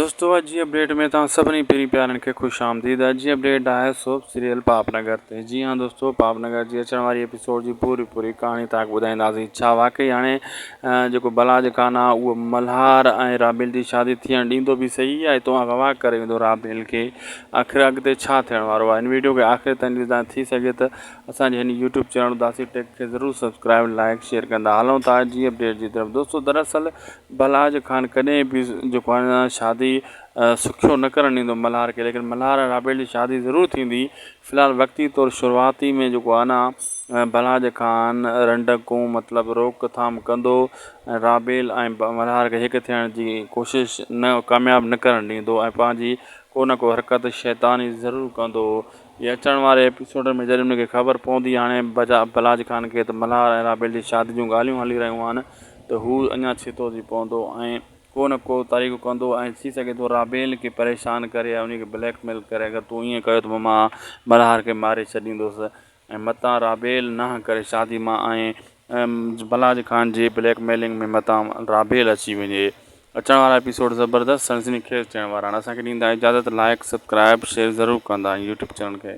दोस्तों अॼु जी अपडेट में तव्हां सभिनी पहिरीं प्यारनि खे ख़ुशि आमदीद। अॼु जी अपडेट आहे सोप सीरियल पापनगर ते। जी हाँ दोस्तों, पापनगर जी अचण वारी एपिसोड जी पूरी कहानी तव्हांखे ॿुधाईंदासीं। छा वाकई हाणे जेको बलाज ख़ान आहे उहो मल्हार ऐं राबेल जी शादी थियणु ॾींदो बि सही आहे? तव्हां अवाक करे वेंदो राबेल खे? आख़िर अॻिते छा थियण वारो आहे? इन वीडियो खे आख़िर ताईं ॾिसंदा थी सघे त असांजे हिन यूट्यूब चैनल उदासी टेक खे ज़रूरु सब्सक्राइब लाइक शेयर कंदा। हलूं था अॼु जी अपडेट जी तरफ़। दोस्तों दरअसल बलाज ख़ान कॾहिं बि जेको आहे शादी सुखियो न करणु ॾींदो मल्हार खे, लेकिन मल्हार ऐं राबेल जी शादी ज़रूरु थींदी। फ़िलहाल वक़्ती तौरु शुरूआती में जेको आहे न बलाज ख़ान रंडकूं मतिलबु रोकथाम कंदो ऐं राबेल ऐं मल्हार खे हिकु थियण जी कोशिशि कामयाबु न करणु ॾींदो ऐं पंहिंजी को न को हरकत शैतानी ज़रूरु कंदो। ये अचण वारे एपिसोड में जॾहिं उनखे ख़बर पवंदी हाणे बलाज ख़ान खे त मल्हार ऐं राबेल जी शादी जूं ॻाल्हियूं हली रहियूं आहिनि, त हू अञा छितो थी पवंदो ऐं को न को तरीक़ो कंदो ऐं थी सघे थो राबेल खे परेशान करे ऐं उनखे ब्लैकमेल करे, अगरि तूं ईअं कयो त मां मल्हार खे मारे छॾींदुसि ऐं मतां राबेल न करे शादी मां ऐं बलाज ख़ान जी ब्लैकमेलिंग में मतां राबेल अची वञे। अचण वारा एपिसोड ज़बरदस्त सनसनीखेज़ थियण वारा आहिनि। असांखे ॾींदा इजाज़त, लाइक सब्सक्राइब शेयर ज़रूरु कंदा यूट्यूब चैनल खे।